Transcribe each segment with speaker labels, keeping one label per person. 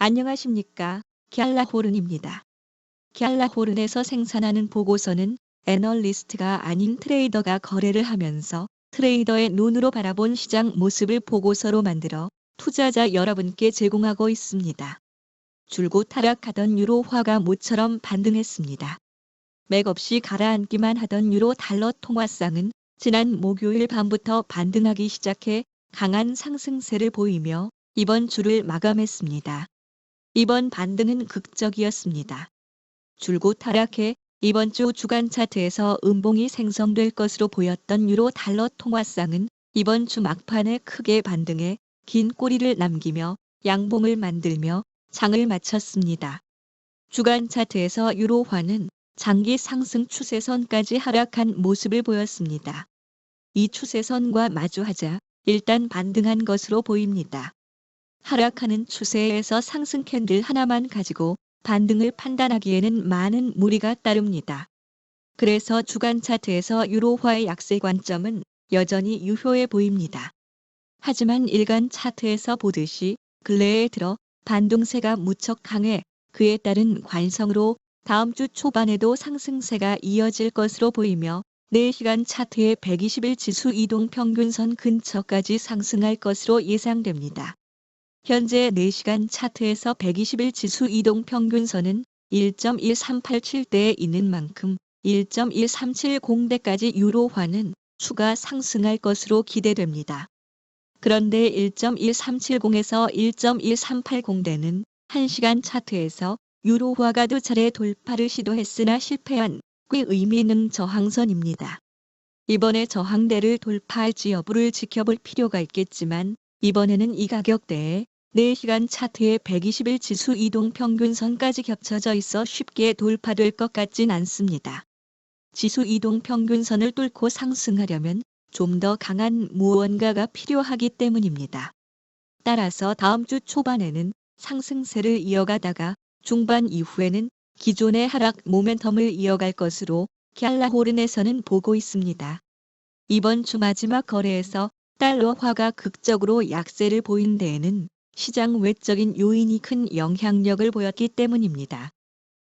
Speaker 1: 안녕하십니까. 갤라호른입니다. 갤라호른에서 생산하는 보고서는 애널리스트가 아닌 트레이더가 거래를 하면서 트레이더의 눈으로 바라본 시장 모습을 보고서로 만들어 투자자 여러분께 제공하고 있습니다. 줄곧 하락하던 유로화가 모처럼 반등했습니다. 맥없이 가라앉기만 하던 유로 달러 통화상은 지난 목요일 밤부터 반등하기 시작해 강한 상승세를 보이며 이번 주를 마감했습니다. 이번 반등은 극적이었습니다. 줄곧 하락해 이번 주 주간 차트에서 음봉이 생성될 것으로 보였던 유로 달러 통화상은 이번 주 막판에 크게 반등해 긴 꼬리를 남기며 양봉을 만들며 장을 마쳤습니다. 주간 차트에서 유로화는 장기 상승 추세선까지 하락한 모습을 보였습니다. 이 추세선과 마주하자 일단 반등한 것으로 보입니다. 하락하는 추세에서 상승 캔들 하나만 가지고 반등을 판단하기에는 많은 무리가 따릅니다. 그래서 주간 차트에서 유로화의 약세 관점은 여전히 유효해 보입니다. 하지만 일간 차트에서 보듯이 근래에 들어 반등세가 무척 강해 그에 따른 관성으로 다음 주 초반에도 상승세가 이어질 것으로 보이며 4시간 차트의 120일 지수 이동 평균선 근처까지 상승할 것으로 예상됩니다. 현재 4시간 차트에서 120일 지수 이동 평균선은 1.1387대에 있는 만큼 1.1370대까지 유로화는 추가 상승할 것으로 기대됩니다. 그런데 1.1370에서 1.1380대는 1시간 차트에서 유로화가 2차례 돌파를 시도했으나 실패한 꽤 의미 있는 저항선입니다. 이번에 저항대를 돌파할지 여부를 지켜볼 필요가 있겠지만 이번에는 이 가격대에 4시간 차트의 120일 지수 이동 평균선까지 겹쳐져 있어 쉽게 돌파될 것 같진 않습니다. 지수 이동 평균선을 뚫고 상승하려면 좀 더 강한 무언가가 필요하기 때문입니다. 따라서 다음 주 초반에는 상승세를 이어가다가 중반 이후에는 기존의 하락 모멘텀을 이어갈 것으로 갤라호른에서는 보고 있습니다. 이번 주 마지막 거래에서 달러화가 극적으로 약세를 보인 데에는 시장 외적인 요인이 큰 영향력을 보였기 때문입니다.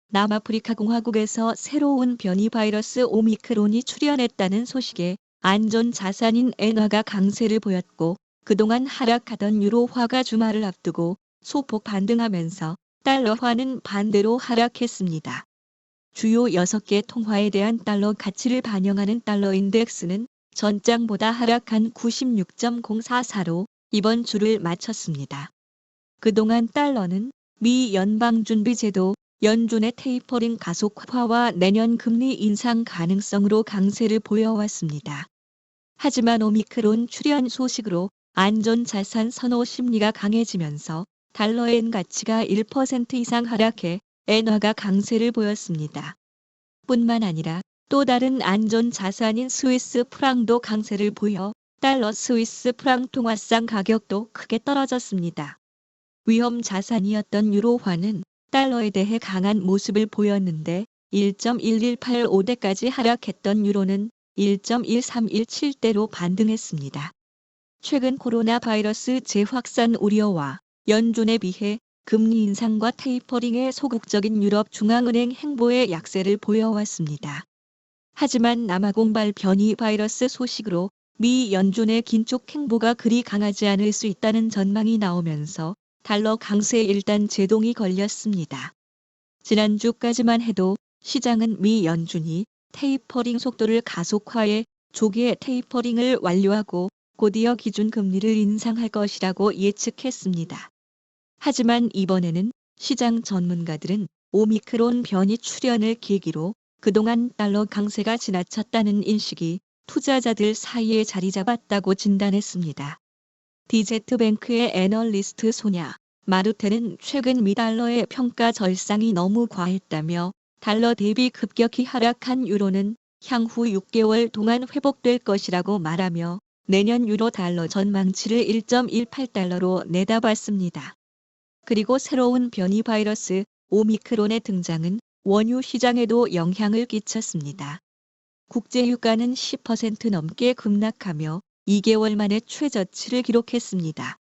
Speaker 1: 남아프리카 공화국에서 새로운 변이 바이러스 오미크론이 출현했다는 소식에 안전 자산인 엔화가 강세를 보였고 그동안 하락하던 유로화가 주말을 앞두고 소폭 반등하면서 달러화는 반대로 하락했습니다. 주요 6개 통화에 대한 달러 가치를 반영하는 달러 인덱스는 전장보다 하락한 96.044로 이번 주를 마쳤습니다. 그동안 달러는 미 연방준비제도 연준의 테이퍼링 가속화와 내년 금리 인상 가능성으로 강세를 보여왔습니다. 하지만 오미크론 출현 소식으로 안전자산 선호 심리가 강해지면서 달러엔 가치가 1% 이상 하락해 엔화가 강세를 보였습니다. 뿐만 아니라 또 다른 안전자산인 스위스 프랑도 강세를 보여 달러 스위스 프랑 통화상 가격도 크게 떨어졌습니다. 위험 자산이었던 유로화는 달러에 대해 강한 모습을 보였는데 1.1185대까지 하락했던 유로는 1.1317대로 반등했습니다. 최근 코로나 바이러스 재확산 우려와 연준에 비해 금리 인상과 테이퍼링의 소극적인 유럽 중앙은행 행보에 약세를 보여왔습니다. 하지만 남아공발 변이 바이러스 소식으로 미 연준의 긴축 행보가 그리 강하지 않을 수 있다는 전망이 나오면서 달러 강세에 일단 제동이 걸렸습니다. 지난주까지만 해도 시장은 미 연준이 테이퍼링 속도를 가속화해 조기에 테이퍼링을 완료하고 곧이어 기준금리를 인상할 것이라고 예측했습니다. 하지만 이번에는 시장 전문가들은 오미크론 변이 출현을 계기로 그동안 달러 강세가 지나쳤다는 인식이 투자자들 사이에 자리 잡았다고 진단했습니다. 디제트뱅크의 애널리스트 소냐 마르테는 최근 미 달러의 평가 절상이 너무 과했다며 달러 대비 급격히 하락한 유로는 향후 6개월 동안 회복될 것이라고 말하며 내년 유로 달러 전망치를 1.18달러로 내다봤습니다. 그리고 새로운 변이 바이러스 오미크론의 등장은 원유 시장에도 영향을 끼쳤습니다. 국제유가는 10% 넘게 급락하며 2개월 만에 최저치를 기록했습니다.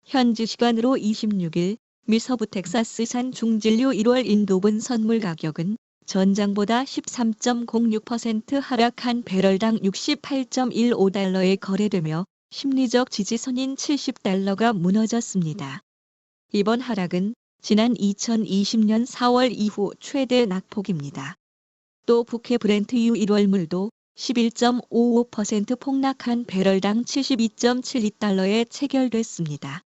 Speaker 1: 현지 시간으로 26일 미 서부 텍사스산 중진류 1월 인도분 선물 가격은 전장보다 13.06% 하락한 배럴당 68.15달러에 거래되며 심리적 지지선인 70달러가 무너졌습니다. 이번 하락은 지난 2020년 4월 이후 최대 낙폭입니다. 또 북해 브렌트유 1월 물도 11.55% 폭락한 배럴당 72.72달러에 체결됐습니다.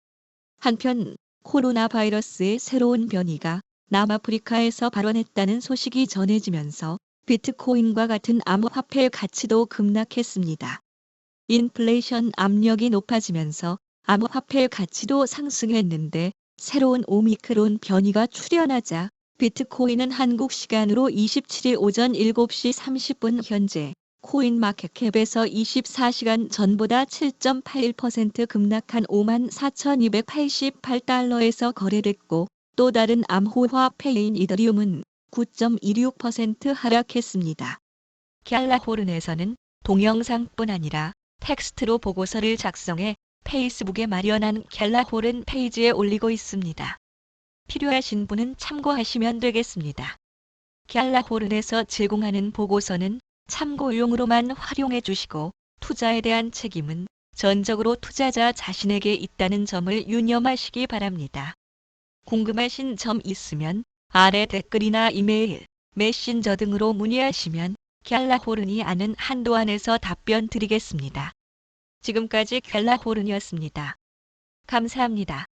Speaker 1: 한편 코로나 바이러스의 새로운 변이가 남아프리카에서 발원했다는 소식이 전해지면서 비트코인과 같은 암호화폐 가치도 급락했습니다. 인플레이션 압력이 높아지면서 암호화폐 가치도 상승했는데 새로운 오미크론 변이가 출현하자 비트코인은 한국 시간으로 27일 오전 7시 30분 현재 코인마켓캡에서 24시간 전보다 7.81% 급락한 54,288달러에서 거래됐고 또 다른 암호화폐인 이더리움은 9.26% 하락했습니다. 갤라호른에서는 동영상뿐 아니라 텍스트로 보고서를 작성해 페이스북에 마련한 갤라호른 페이지에 올리고 있습니다. 필요하신 분은 참고하시면 되겠습니다. 갤라호른에서 제공하는 보고서는 참고용으로만 활용해 주시고 투자에 대한 책임은 전적으로 투자자 자신에게 있다는 점을 유념하시기 바랍니다. 궁금하신 점 있으면 아래 댓글이나 이메일, 메신저 등으로 문의하시면 갤라호른이 아는 한도 안에서 답변 드리겠습니다. 지금까지 갤라호른이었습니다. 감사합니다.